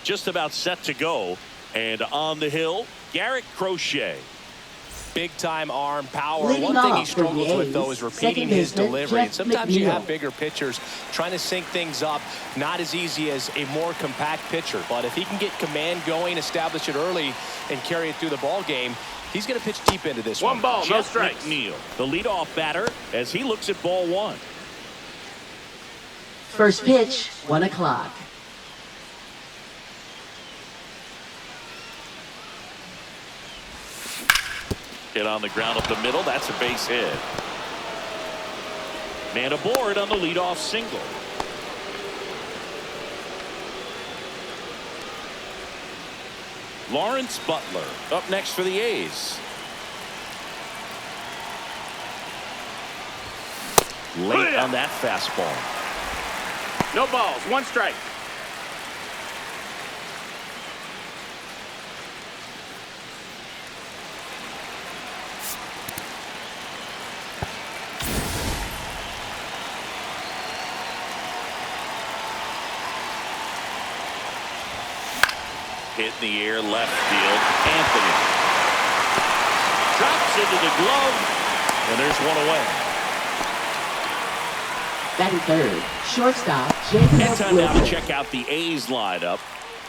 just about set to go. And on the hill, Garrett Crochet. Big time arm power. Leading One thing he off struggles for the with, though, A's, is repeating second his baseman, delivery. And Jeff sometimes you McNeil. have bigger pitchers trying to sync things up. Not as easy as a more compact pitcher. But if he can get command going, establish it early, and carry it through the ball game, he's going to pitch deep into this one. One ball, no Jeff strikes. McNeil, the leadoff batter, as he looks at ball one. First pitch, 1 o'clock. Hit on the ground up the middle. That's a base hit. Man aboard on the leadoff single. Lawrence Butler up next for the A's. Late on that fastball. No balls, 1 strike. Hit in the air, left field. Anthony drops into the glove, and there's one away. Batting third, shortstop, Jacob And time now to Wilson. check out the A's lineup.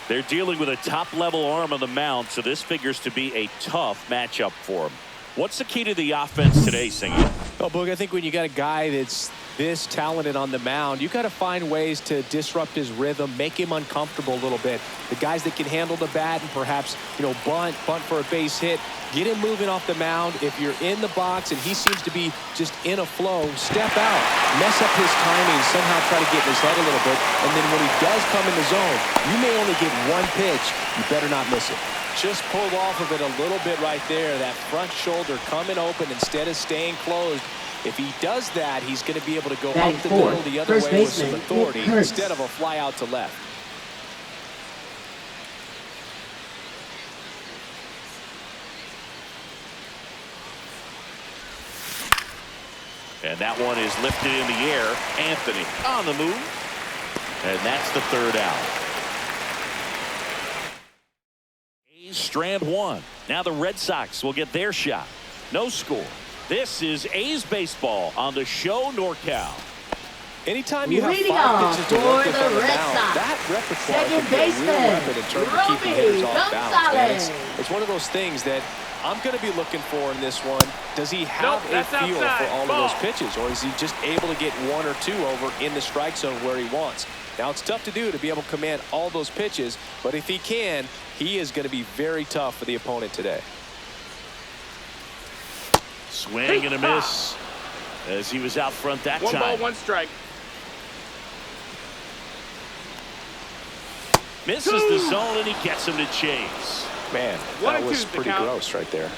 They're dealing with a top-level arm on the mound, so this figures to be a tough matchup for them. What's the key to the offense today, Singy? Well, Boog, I think when you got a guy that's this talented on the mound, you got to find ways to disrupt his rhythm, make him uncomfortable a little bit. The guys that can handle the bat and perhaps, bunt for a base hit, get him moving off the mound. If you're in the box and he seems to be just in a flow, step out, mess up his timing, somehow try to get in his head a little bit. And then when he does come in the zone, you may only get one pitch. You better not miss it. Just pulled off of it a little bit right there. That front shoulder coming open instead of staying closed. If he does that, he's going to be able to go Batting up the fourth, middle the other first way with some baseman, authority Nick Kurtz. instead of a fly out to left. And that one is lifted in the air. Anthony on the move. And that's the third out. A's strand one. Now the Red Sox will get their shot. No score. This is A's baseball on the Show NorCal. Anytime you have Leading 5 off pitches to work for with the on the Red mound, Sox, that repertoire second can be a real baseman, weapon in terms of keeping hitters off Romy balance. Man. Gonzalez. It's one of those things that I'm going to be looking for in this one. Does he have Nope, a that's feel outside. for all Ball. of those pitches, or is he just able to get 1 or 2 over in the strike zone where he wants? Now, it's tough to do to be able to command all those pitches, but if he can, he is going to be very tough for the opponent today. Swing and a miss as he was out front that 1 time. ball, 1 strike. Misses the zone and he gets him to chase. Man, 1 that and was 2's the pretty count. gross right there.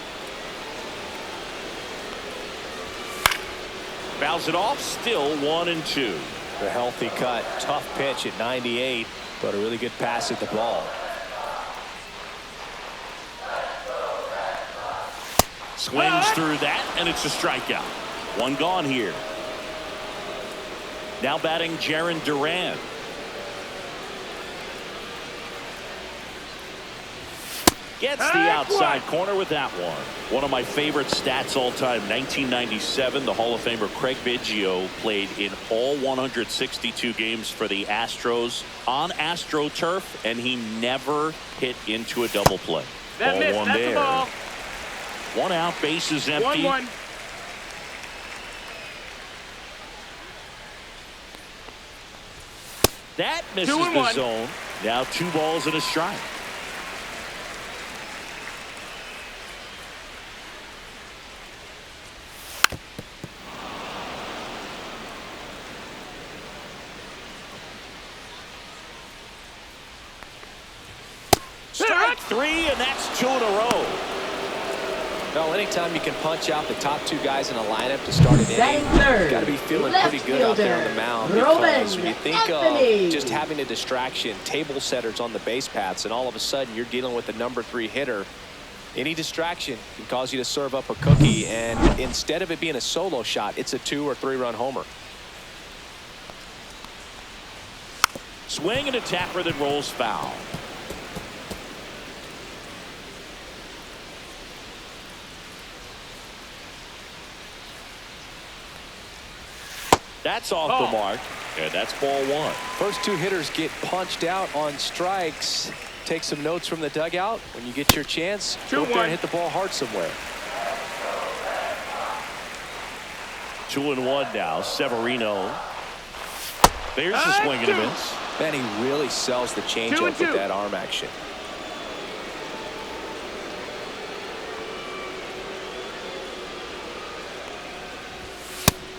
Fouls it off, still 1-2. The healthy cut, tough pitch at 98, but a really good pass at the ball. Swings through that, and it's a strikeout. 1 gone here. Now batting Jarren Duran. Gets the outside corner with that one. One of my favorite stats all time, 1997, the Hall of Famer Craig Biggio played in all 162 games for the Astros on AstroTurf, and he never hit into a double play. That Ball missed, 1 that's there. the ball. 1 out, bases empty. 1-1. That misses 2 and the 1. zone. Now 2 balls and a strike. Strike 3, and that's 2 in a row. Well, anytime you can punch out the top 2 guys in a lineup to start an Batting inning, third, you got to be feeling left pretty good out there on the fielder, mound. Roman Because when you think Anthony. of just having a distraction, table setters on the base paths, and all of a sudden you're dealing with the number 3 hitter, any distraction can cause you to serve up a cookie, and instead of it being a solo shot, it's a 2 or 3 run homer. Swing and a tapper that rolls foul. That's off the mark, and that's ball one. First two hitters get punched out on strikes. Take some notes from the dugout. When you get your chance, go up there and hit the ball hard somewhere. 2-1 now. Severino. There's the swing and a miss. Man, he really sells the changeup with that arm action.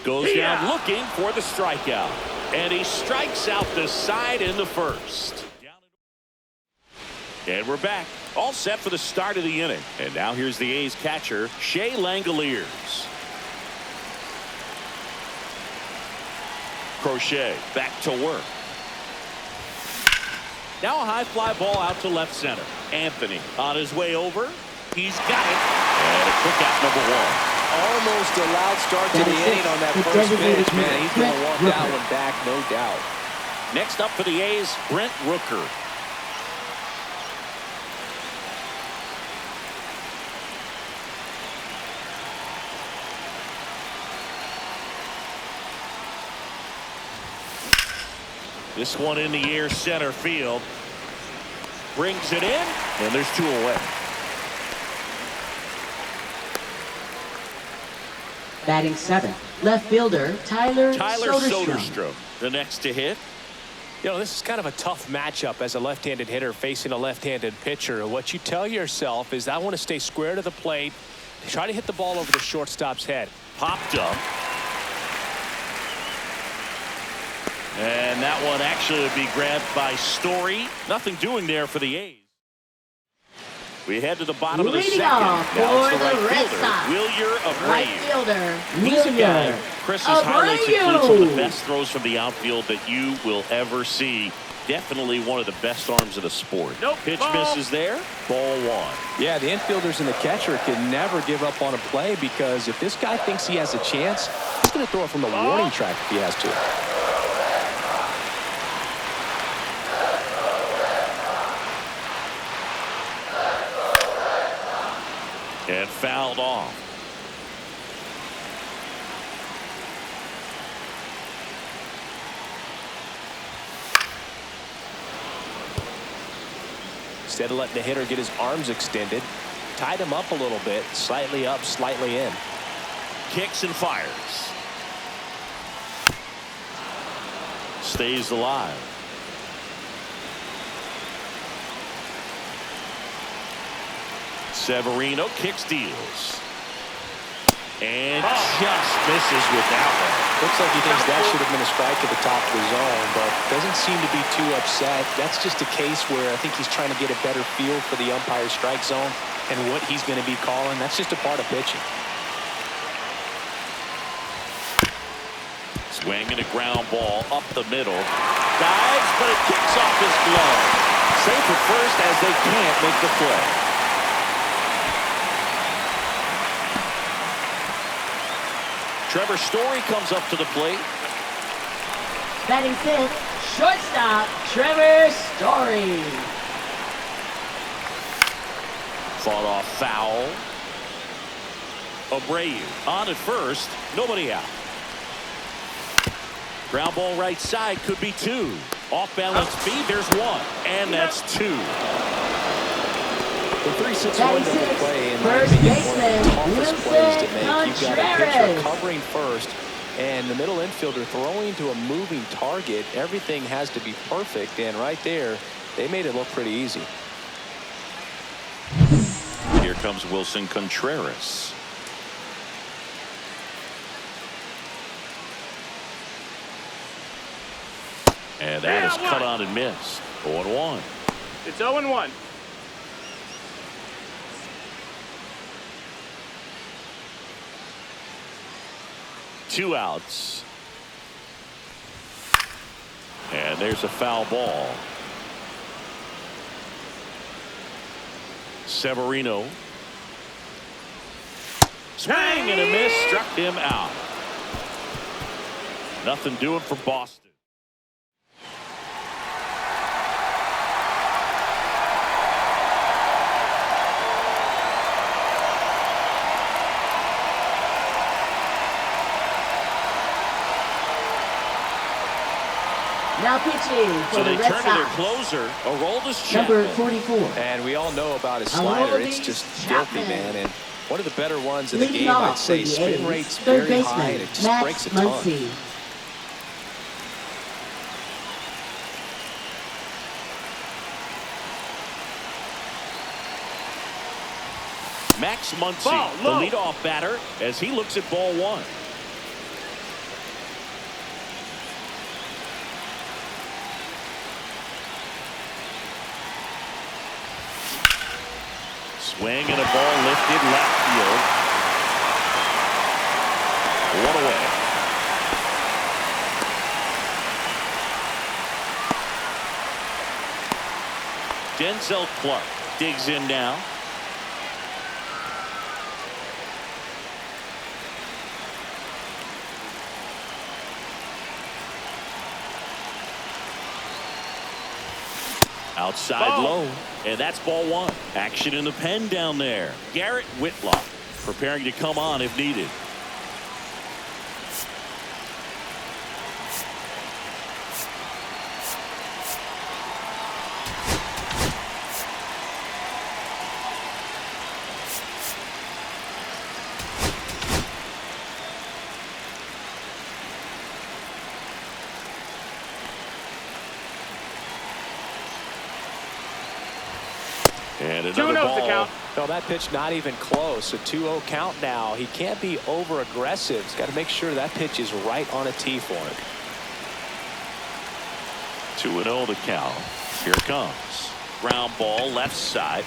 Goes down looking for the strikeout. And he strikes out the side in the first. And we're back. All set for the start of the inning. And now here's the A's catcher, Shea Langoliers. Crochet back to work. Now a high fly ball out to left center. Anthony on his way over. He's got it. And a quick out number one. Almost a loud start to the inning on that first pitch, man. He's going to want that one back, no doubt. Next up for the A's, Brent Rooker. This one in the air, center field. Brings it in, and there's two away. Batting seventh, left fielder Tyler Soderstrom, the next to hit. You know, this is kind of a tough matchup as a left-handed hitter facing a left-handed pitcher. What you tell yourself is, I want to stay square to the plate, try to hit the ball over the shortstop's head. Popped up. And that one actually would be grabbed by Story. Nothing doing there for the A's. We head to the bottom of the second. Now it's the right Red fielder, Sox. Wilyer Abreu. Right fielder, He's a guy. Chris's highlights include some of the Abreu. best throws from the outfield that you will ever see. Definitely one of the best arms of the sport. Pitch misses there. Ball one. Yeah, the infielders and the catcher can never give up on a play, because if this guy thinks he has a chance, he's going to throw it from the warning track if he has to. And fouled off. Instead of letting the hitter get his arms extended, tied him up a little bit, slightly up, slightly in. Kicks and fires. Stays alive. Severino kicks, deals. And just misses with that one. Looks like he thinks that should have been a strike to the top of the zone, but doesn't seem to be too upset. That's just a case where I think he's trying to get a better feel for the umpire's strike zone and what he's going to be calling. That's just a part of pitching. Swing and a ground ball up the middle. Dives, but it kicks off his glove. Safe at first as they can't make the play. Trevor Story comes up to the plate. Batting fifth, shortstop Trevor Story. Fought off foul. Abreu on at first. Nobody out. Ground ball right side, could be two. Off balance speed, there's one. And that's two. The 3-6-1 double play, in my opinion, one of the toughest plays to make. You've got a pitcher covering first and the middle infielder throwing to a moving target. Everything has to be perfect, and right there, they made it look pretty easy. Here comes Wilson Contreras. And that is cut on and missed. 0-1. It's 0-1. Two outs. And there's a foul ball. Severino. Swing and a miss, struck him out. Nothing doing for Boston. Now pitching for So the they Red turn to their Sox. closer, Aroldis Number Chapman. 44. And we all know about his slider. It's Aroldis just filthy, Chapman. man. And one of the better ones in the Leading game, I'd off say. for the Spin A's, rate's third very high, and baseman, it just breaks Max a ton. Muncy. Max Muncy, Ball, the low. leadoff batter, as he looks at ball one. Swing and a ball lifted left field. One away. Denzel Clark digs in now. Outside Ball. low, and that's ball one. Action in the pen down there. Garrett Whitlock preparing to come on if needed. And another 2-0 ball. the count. No, that pitch not even close. A 2-0 count now. He can't be over aggressive. He's got to make sure that pitch is right on a tee for him. 2-0 the count. Here it comes. Ground ball left side.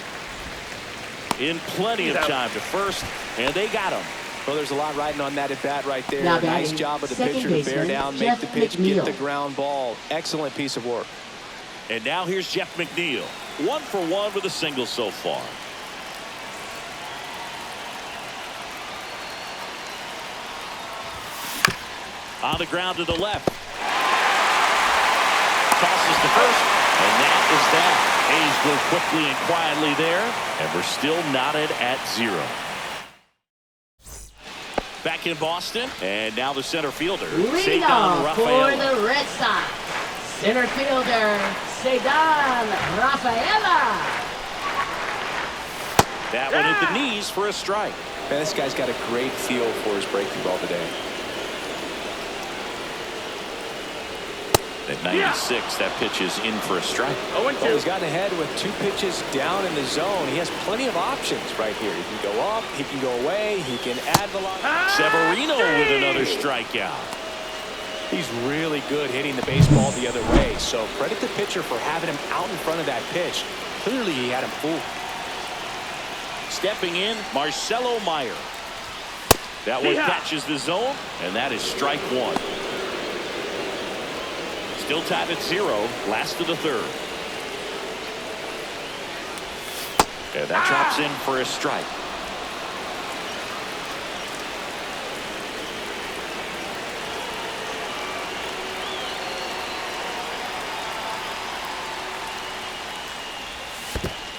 In plenty of time to first, and they got him. Well, there's a lot riding on that at bat right there. Now Nice batting, job of the second pitcher to bear baseman, down, Jeff make the pitch, McNeil. get the ground ball. Excellent piece of work. And now here's Jeff McNeil. 1 for 1 with a single so far. On the ground to the left. Tosses to first, and that is that. A's go quickly and quietly there, and we're still knotted at 0. Back in Boston, and now the center fielder, Leading Cedar off for Rafaela. the Red Sox. Center fielder, Cedar Rafaela. That one hit the knees for a strike. Man, this guy's got a great feel for his breaking ball today. At 96, that pitch is in for a strike. 0-2. Well, he's gotten ahead with 2 pitches down in the zone. He has plenty of options right here. He can go up, he can go away, he can add velocity. Severino with another strikeout. He's really good hitting the baseball the other way. So credit the pitcher for having him out in front of that pitch. Clearly he had him fooled. Stepping in, Marcelo Meyer. That one Yeah. catches the zone, and that is strike 1. Still tied at 0, last of the third. And that drops in for a strike.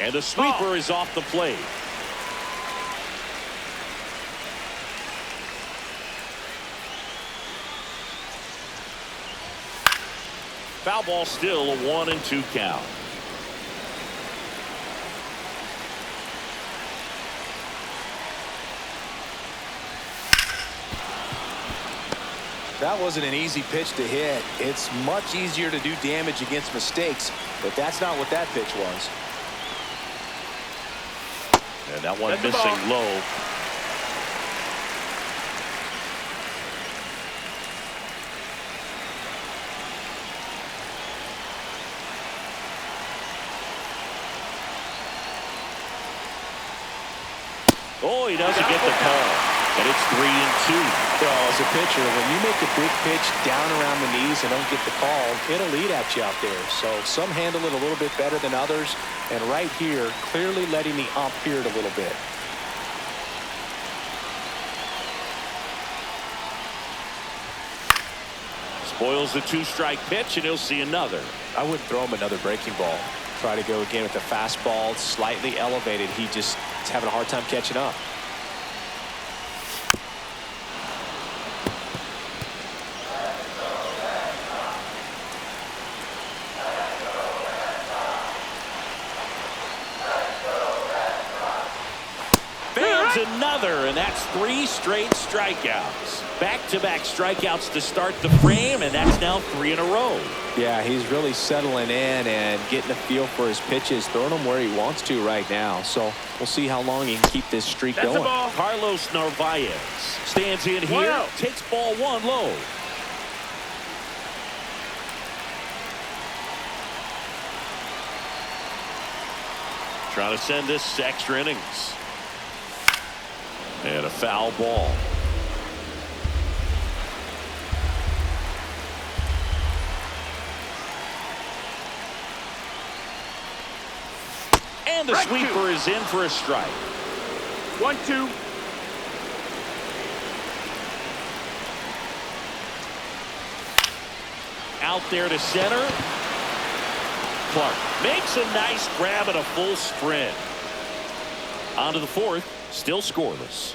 And the sweeper is off the plate. Foul ball, still a 1-2 count. That wasn't an easy pitch to hit. It's much easier to do damage against mistakes, but that's not what that pitch was. And that one That's the missing ball. low. Oh, he doesn't get the call. And it's 3-2. Well, as a pitcher, when you make a big pitch down around the knees and don't get the call, it'll eat at you out there. So some handle it a little bit better than others. And right here, clearly letting the ump hear it a little bit. Spoils the 2-strike pitch, and he'll see another. I wouldn't throw him another breaking ball. Try to go again with the fastball, slightly elevated. He just is having a hard time catching up. There's another, and that's 3 straight strikeouts. Back-to-back strikeouts to start the frame, and that's now 3 in a row. Yeah, he's really settling in and getting a feel for his pitches, throwing them where he wants to right now. So we'll see how long he can keep this streak That's going. a ball. Carlos Narvaez stands in here, Wow. takes ball 1 low. Trying to send this to extra innings. And a foul ball. And the sweeper is in for a strike. 1-2. Out there to center. Clark makes a nice grab and a full sprint. On to the 4th, still scoreless.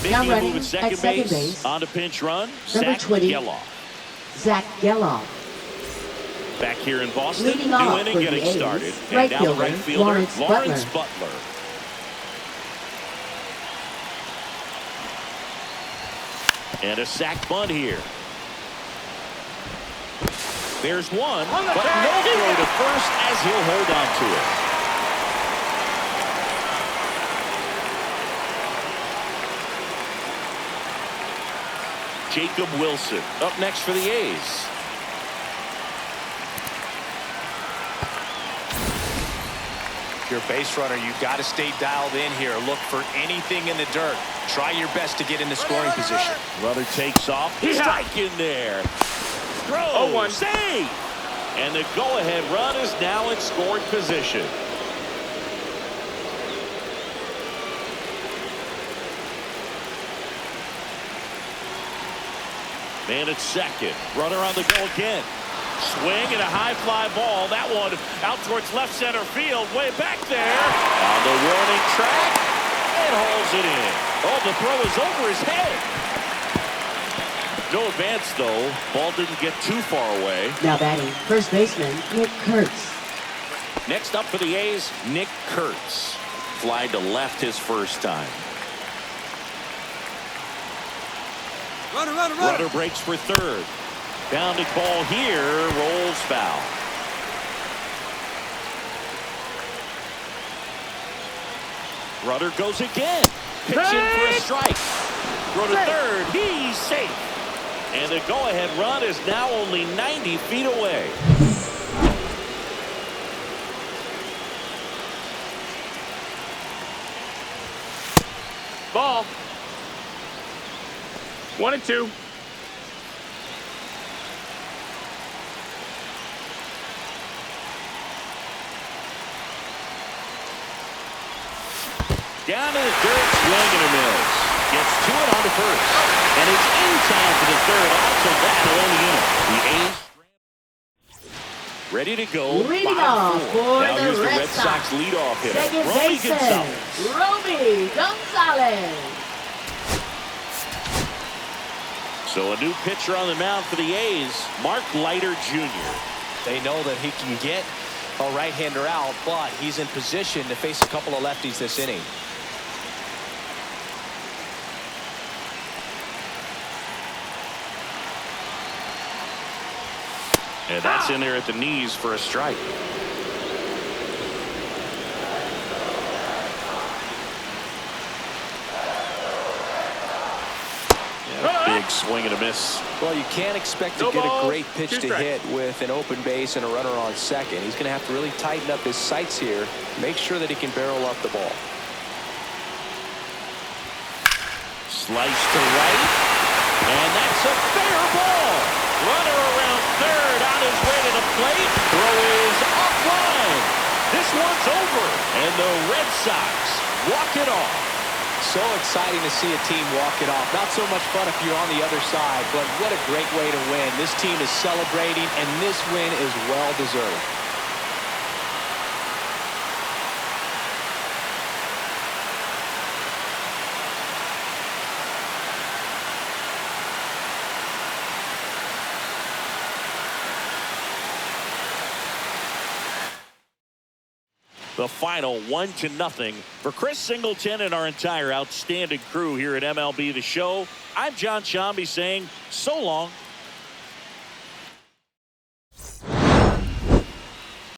Now Making a running move at second at second base. base. On to pinch run. Number Zach 20. Geloff. Zach Geloff. Back here in Boston, Leading new off inning for the getting A's, started. right And now the fielder, right fielder, Lawrence Butler. And a sac bunt here. There's one, but no throw to first as he'll hold on to it. Jacob Wilson up next for the A's. If you're a base runner, you've got to stay dialed in here. Look for anything in the dirt. Try your best to get into scoring position. Runner takes off. Yeah. Strike in there. Throw. 0-1. Save. And the go-ahead run is now in scoring position. Man at second. Runner on the go again. Swing and a high fly ball. That one out towards left center field. Way back there. On the warning track. And hauls it in. Oh, the throw is over his head. No advance, though. Ball didn't get too far away. Now batting, first baseman Nick Kurtz. Next up for the A's, Nick Kurtz. Fly to left his first time. Runner breaks for third. Bounding ball here, rolls foul. Runner goes again. Pitch in for a strike. Throw to third. He's safe. And the go-ahead run is now only 90 feet away. Ball. 1-2. Down to the dirt, swing and a miss. Gets to it on to first. And it's in time for the third out, so that'll only in. The A's ready to go. Leading off for now here's the the Red Sox leadoff hitter, Second Romy baseman, Gonzalez. Romy Gonzalez. So a new pitcher on the mound for the A's, Mark Leiter Jr. They know that he can get a right-hander out, but he's in position to face a couple of lefties this inning. And that's in there at the knees for a strike. Big swing and a miss. Well, you can't expect to No get a balls, great pitch 2 to strikes. hit with an open base and a runner on second. He's going to have to really tighten up his sights here, make sure that he can barrel up the ball. Slice to right, and that's a fair ball. Runner around third, on his way to the plate. Throw is offline. This one's over, and the Red Sox walk it off. So exciting to see a team walk it off. Not so much fun if you're on the other side, but what a great way to win. This team is celebrating, and this win is well-deserved. the final 1-0 for Chris Singleton and our entire outstanding crew here at MLB The Show. I'm John Shambi saying so long